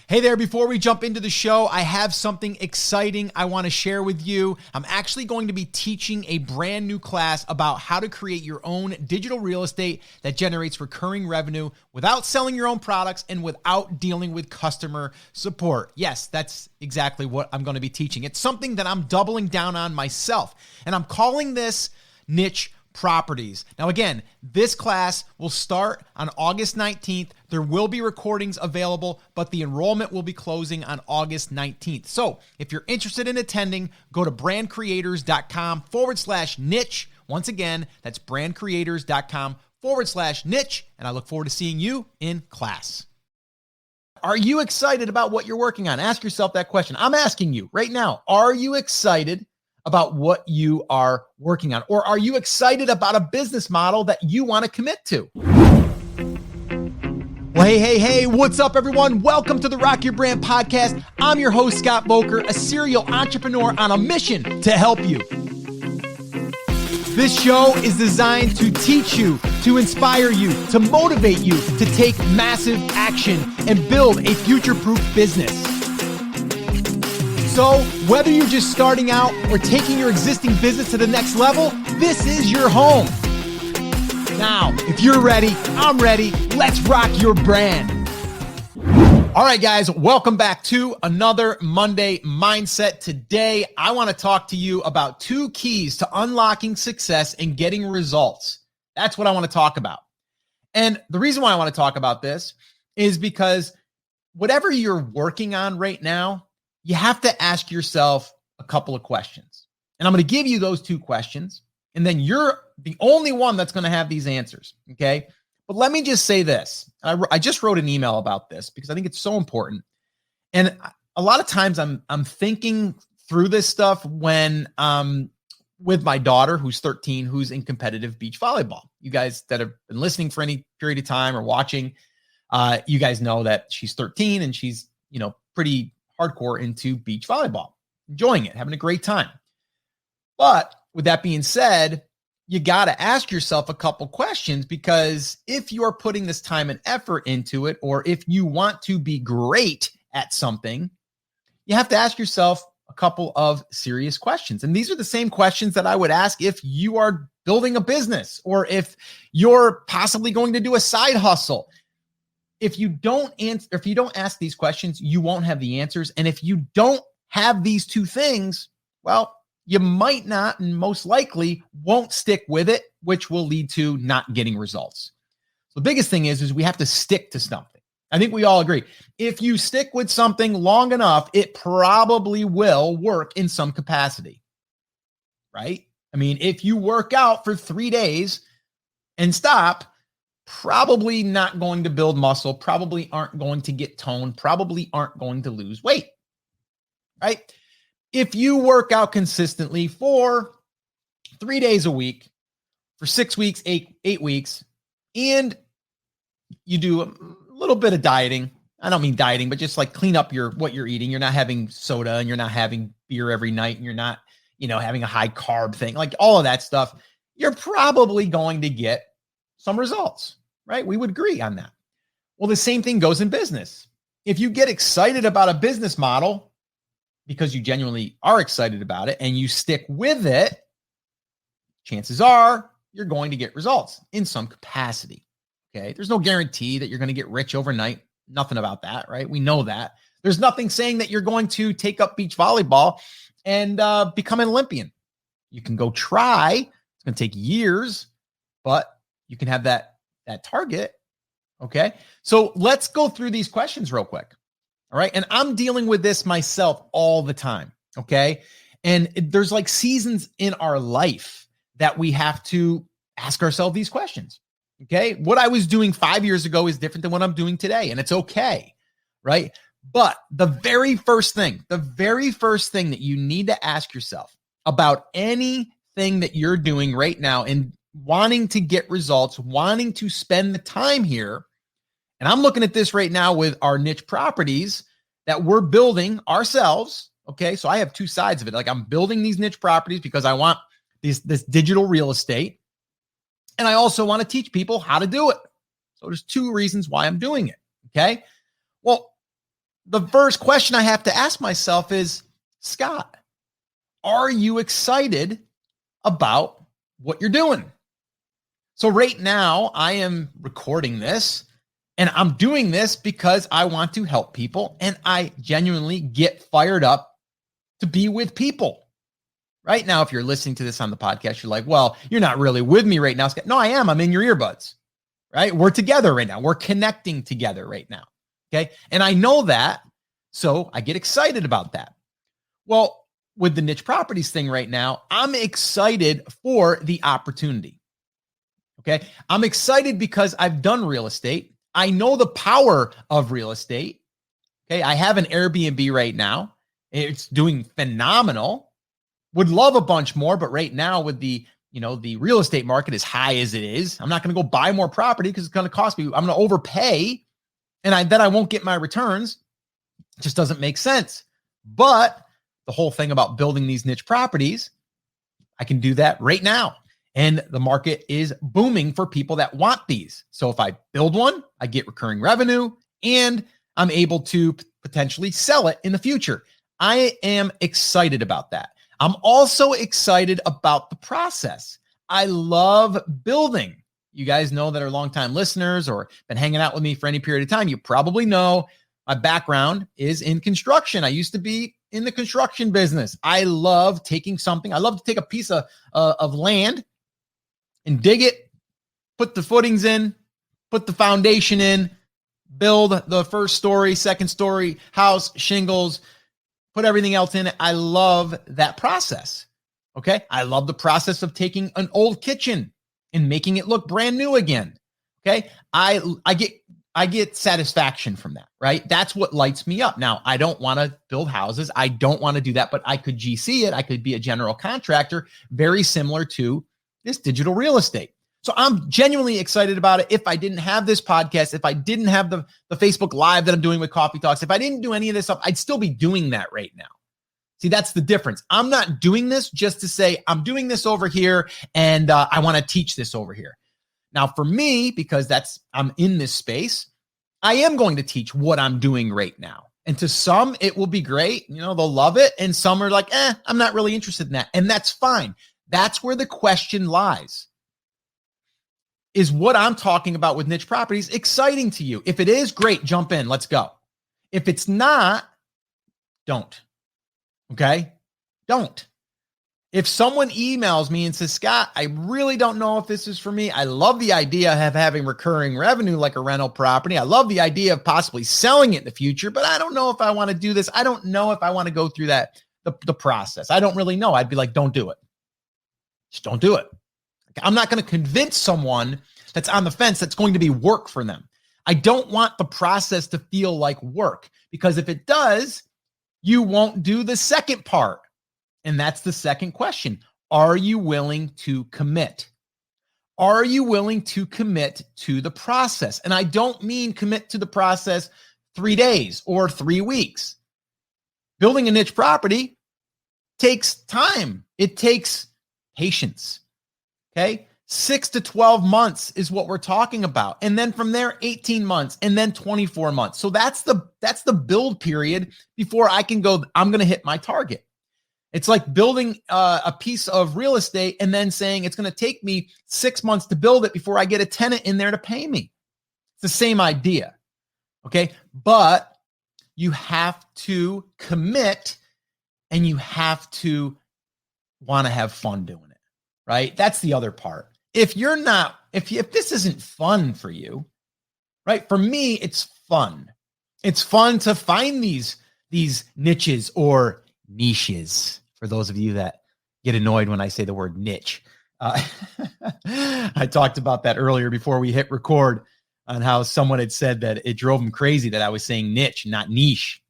Hey there, before we jump into the show, I have something exciting I want to share with you. I'm actually going to be teaching a brand new class about how to create your own digital real estate that generates recurring revenue without selling your own products and without dealing with customer support. Yes, that's exactly what I'm going to be teaching. It's something that I'm doubling down on myself, and I'm calling this Niche Properties. Now, again, this class will start on August 19th. There will be recordings available, but the enrollment will be closing on August 19th. So if you're interested in attending, go to brandcreators.com/niche. Once again, that's brandcreators.com/niche. And I look forward to seeing you in class. Are you excited about what you're working on? Ask yourself that question. I'm asking you right now, are you excited about what you are working on? Or are you excited about a business model that you want to commit to? Well, hey, what's up, everyone? Welcome to the Rock Your Brand podcast. I'm your host, Scott Boker, a serial entrepreneur on a mission to help you. This show is designed to teach you, to inspire you, to motivate you to take massive action and build a future-proof business. So whether you're just starting out or taking your existing business to the next level, this is your home. Now, if you're ready, I'm ready. Let's rock your brand. All right, guys, welcome back to another Monday Mindset. Today, I want to talk to you about 2 keys to unlocking success and getting results. That's what I want to talk about. And the reason why I want to talk about this is because whatever you're working on right now, you have to ask yourself a couple of questions. And I'm going to give you those 2 questions, and then you're the only one that's going to have these answers, okay? But let me just say this. I just wrote an email about this because I think it's so important. And a lot of times I'm thinking through this stuff when with my daughter, who's 13, who's in competitive beach volleyball. You guys that have been listening for any period of time or watching, you guys know that she's 13 and she's, pretty hardcore into beach volleyball, enjoying it, having a great time. But with that being said, you got to ask yourself a couple questions, because if you're putting this time and effort into it, or if you want to be great at something, you have to ask yourself a couple of serious questions. And these are the same questions that I would ask if you are building a business or if you're possibly going to do a side hustle. If you don't ask these questions, you won't have the answers. And if you don't have these 2 things, well, you might not, and most likely won't stick with it, which will lead to not getting results. So the biggest thing is we have to stick to something. I think we all agree. If you stick with something long enough, it probably will work in some capacity, right? I mean, if you work out for 3 days and stop, probably not going to build muscle, probably aren't going to get toned, probably aren't going to lose weight, right? If you work out consistently for 3 days a week, for 6 weeks, eight weeks, and you do a little bit of dieting, I don't mean dieting, but just like clean up what you're eating. You're not having soda and you're not having beer every night and you're not, having a high carb thing, like all of that stuff, you're probably going to get some results, right? We would agree on that. Well, the same thing goes in business. If you get excited about a business model because you genuinely are excited about it and you stick with it, chances are you're going to get results in some capacity. Okay. There's no guarantee that you're going to get rich overnight. Nothing about that, right? We know that. There's nothing saying that you're going to take up beach volleyball and become an Olympian. You can go try. It's going to take years, but you can have that target. Okay. So let's go through these questions real quick. All right. And I'm dealing with this myself all the time. Okay. And there's like seasons in our life that we have to ask ourselves these questions. Okay. What I was doing 5 years ago is different than what I'm doing today. And it's okay. Right. But the very first thing that you need to ask yourself about anything that you're doing right now and wanting to get results, wanting to spend the time here. And I'm looking at this right now with our niche properties that we're building ourselves. Okay. So I have 2 sides of it. Like I'm building these niche properties because I want this digital real estate. And I also want to teach people how to do it. So there's 2 reasons why I'm doing it. Okay. Well, the first question I have to ask myself is, Scott, are you excited about what you're doing? So right now I am recording this and I'm doing this because I want to help people and I genuinely get fired up to be with people. Right now, if you're listening to this on the podcast, you're like, well, you're not really with me right now, Scott. No, I am. I'm in your earbuds, right? We're together right now. We're connecting together right now. Okay. And I know that. So I get excited about that. Well, with the niche properties thing right now, I'm excited for the opportunity. Okay. I'm excited because I've done real estate. I know the power of real estate. Okay. I have an Airbnb right now. It's doing phenomenal. Would love a bunch more, but right now with the real estate market as high as it is, I'm not going to go buy more property because it's going to cost me. I'm going to overpay and then I won't get my returns. It just doesn't make sense. But the whole thing about building these niche properties, I can do that right now. And the market is booming for people that want these. So if I build one, I get recurring revenue and I'm able to potentially sell it in the future. I am excited about that. I'm also excited about the process. I love building. You guys know that are longtime listeners or been hanging out with me for any period of time. You probably know my background is in construction. I used to be in the construction business. I love taking something. I love to take a piece of land and dig it, put the footings in, put the foundation in, build the first story, second story, house, shingles, put everything else in it. I love that process. Okay. I love the process of taking an old kitchen and making it look brand new again. Okay. I get satisfaction from that, right? That's what lights me up. Now, I don't want to build houses. I don't want to do that, but I could GC it. I could be a general contractor, very similar to this digital real estate. So I'm genuinely excited about it. If I didn't have this podcast, if I didn't have the Facebook Live that I'm doing with Coffee Talks, if I didn't do any of this stuff, I'd still be doing that right now. See, that's the difference. I'm not doing this just to say I'm doing this over here and I want to teach this over here. Now, for me, because I'm in this space, I am going to teach what I'm doing right now. And to some, it will be great. They'll love it. And some are like, I'm not really interested in that. And that's fine. That's where the question lies. Is what I'm talking about with niche properties exciting to you? If it is, great, jump in, let's go. If it's not, don't. Okay? Don't. If someone emails me and says, Scott, I really don't know if this is for me. I love the idea of having recurring revenue like a rental property. I love the idea of possibly selling it in the future, but I don't know if I want to do this. I don't know if I want to go through the process. I don't really know. I'd be like, don't do it. Just don't do it. I'm not going to convince someone that's on the fence that's going to be work for them. I don't want the process to feel like work, because if it does, you won't do the second part. And that's the second question. Are you willing to commit? Are you willing to commit to the process? And I don't mean commit to the process 3 days or 3 weeks. Building a niche property takes time. It takes patience. Okay. 6 to 12 months is what we're talking about. And then from there, 18 months and then 24 months. So that's the build period before I can go, I'm going to hit my target. It's like building a piece of real estate and then saying it's going to take me 6 months to build it before I get a tenant in there to pay me. It's the same idea. Okay. But you have to commit and you have to want to have fun doing it. Right? That's the other part. If this isn't fun for you, right? For me, it's fun. It's fun to find these niches or niches. For those of you that get annoyed when I say the word niche. I talked about that earlier before we hit record on how someone had said that it drove them crazy that I was saying niche, not niche.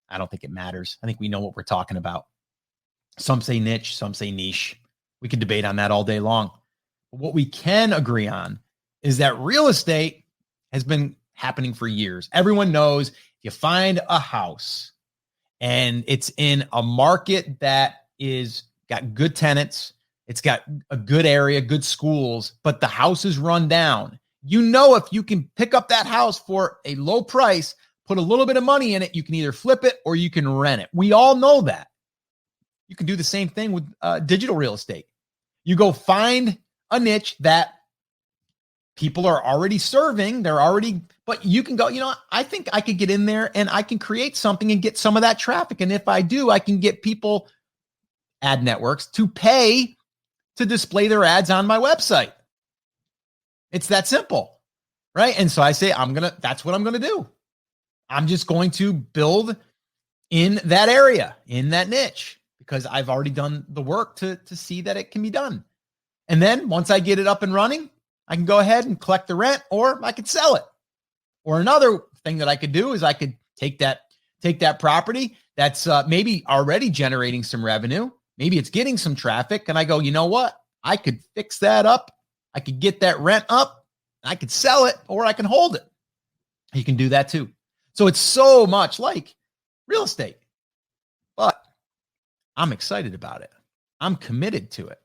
I don't think it matters. I think we know what we're talking about. Some say niche, some say niche. We could debate on that all day long. But what we can agree on is that real estate has been happening for years. Everyone knows if you find a house and it's in a market that is got good tenants, it's got a good area, good schools, but the house is run down. If you can pick up that house for a low price, put a little bit of money in it, you can either flip it or you can rent it. We all know that. You can do the same thing with digital real estate. You go find a niche that people are already serving. But you can go, I think I could get in there and I can create something and get some of that traffic. And if I do, I can get people, ad networks, to pay to display their ads on my website. It's that simple, right? And so I say, that's what I'm going to do. I'm just going to build in that area, in that niche, because I've already done the work to see that it can be done. And then once I get it up and running, I can go ahead and collect the rent, or I could sell it. Or another thing that I could do is I could take that property that's maybe already generating some revenue. Maybe it's getting some traffic. And I go, you know what? I could fix that up. I could get that rent up. I could sell it, or I can hold it. You can do that too. So it's so much like real estate. But I'm excited about it. I'm committed to it.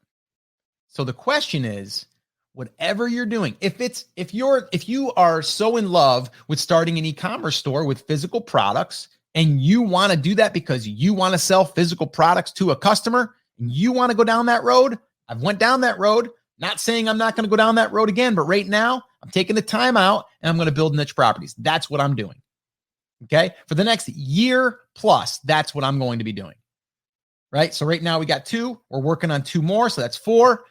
So the question is, whatever you're doing, if you are so in love with starting an e-commerce store with physical products, and you want to do that because you want to sell physical products to a customer, and you want to go down that road, I've went down that road. Not saying I'm not going to go down that road again, but right now I'm taking the time out and I'm going to build niche properties. That's what I'm doing. Okay. For the next year plus, that's what I'm going to be doing. Right. So right now we got 2, we're working on 2 more. So that's 4.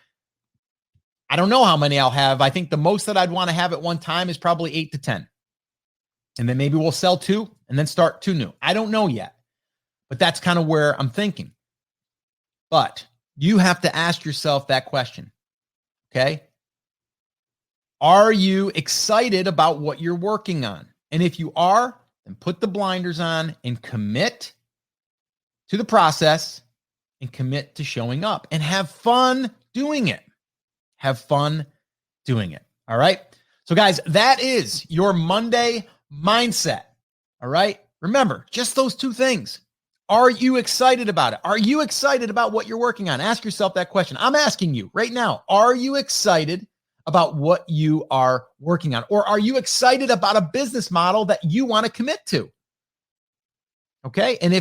I don't know how many I'll have. I think the most that I'd want to have at one time is probably 8 to 10. And then maybe we'll sell 2 and then start 2 new. I don't know yet, but that's kind of where I'm thinking. But you have to ask yourself that question. Okay. Are you excited about what you're working on? And if you are, then put the blinders on and commit to the process and commit to showing up and have fun doing it. Have fun doing it. All right. So guys, that is your Monday mindset. All right. Remember, just those 2 things. Are you excited about it? Are you excited about what you're working on? Ask yourself that question. I'm asking you right now. Are you excited about what you are working on? Or are you excited about a business model that you want to commit to? Okay. And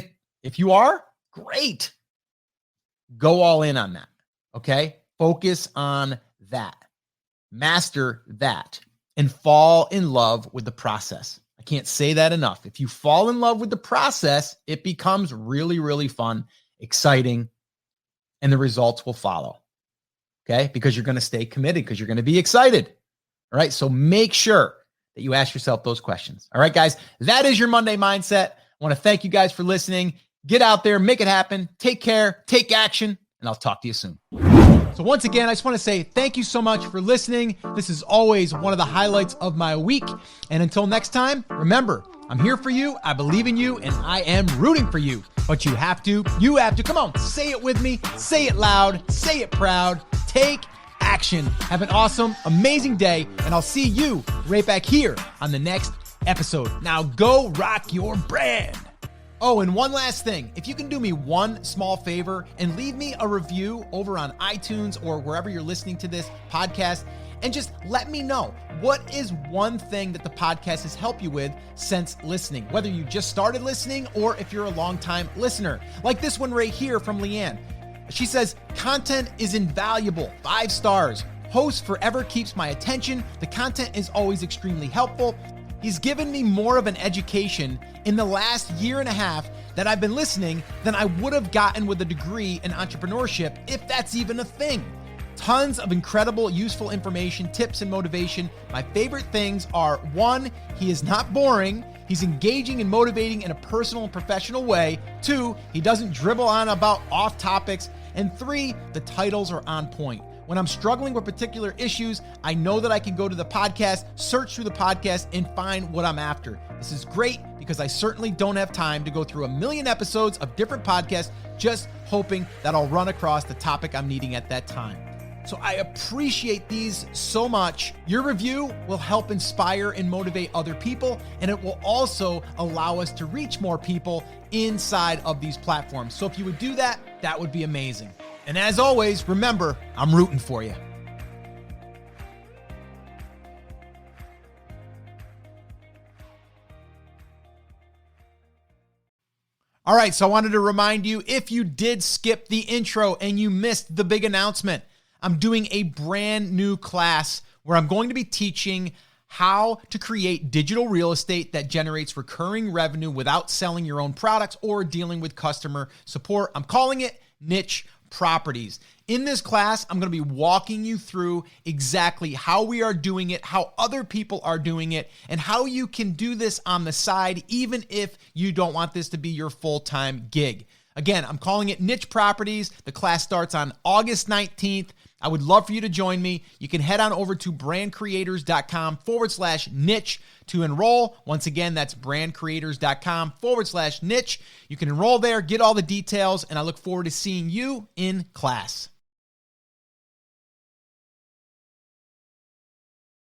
if you are, great. Go all in on that. Okay. Focus on that. Master that and fall in love with the process. I can't say that enough. If you fall in love with the process, it becomes really, really fun, exciting, and the results will follow. Okay. Because you're going to stay committed, because you're going to be excited. All right. So make sure that you ask yourself those questions. All right, guys, that is your Monday mindset. I want to thank you guys for listening. Get out there, make it happen. Take care, take action, and I'll talk to you soon. So once again, I just want to say thank you so much for listening. This is always one of the highlights of my week. And until next time, remember, I'm here for you. I believe in you, and I am rooting for you. But you have to, come on, say it with me. Say it loud, say it proud. Take action. Have an awesome, amazing day. And I'll see you right back here on the next episode. Now go rock your brand. Oh, and one last thing. If you can do me one small favor and leave me a review over on iTunes or wherever you're listening to this podcast, and just let me know, what is one thing that the podcast has helped you with since listening, whether you just started listening or if you're a longtime listener. Like this one right here from Leanne. She says, content is invaluable, 5 stars. Host forever keeps my attention. The content is always extremely helpful. He's given me more of an education in the last year and a half that I've been listening than I would have gotten with a degree in entrepreneurship, if that's even a thing. Tons of incredible, useful information, tips, and motivation. My favorite things are: 1, he is not boring. He's engaging and motivating in a personal and professional way. 2, he doesn't dribble on about off topics. And 3, the titles are on point. When I'm struggling with particular issues, I know that I can go to the podcast, search through the podcast, and find what I'm after. This is great because I certainly don't have time to go through a million episodes of different podcasts just hoping that I'll run across the topic I'm needing at that time. So I appreciate these so much. Your review will help inspire and motivate other people, and it will also allow us to reach more people inside of these platforms. So if you would do that, that would be amazing. And as always, remember, I'm rooting for you. All right, so I wanted to remind you, if you did skip the intro and you missed the big announcement, I'm doing a brand new class where I'm going to be teaching how to create digital real estate that generates recurring revenue without selling your own products or dealing with customer support. I'm calling it Niche Properties. In this class, I'm going to be walking you through exactly how we are doing it, how other people are doing it, and how you can do this on the side, even if you don't want this to be your full-time gig. Again, I'm calling it Niche Properties. The class starts on August 19th. I would love for you to join me. You can head on over to brandcreators.com/niche to enroll. Once again, that's brandcreators.com/niche. You can enroll there, get all the details, and I look forward to seeing you in class.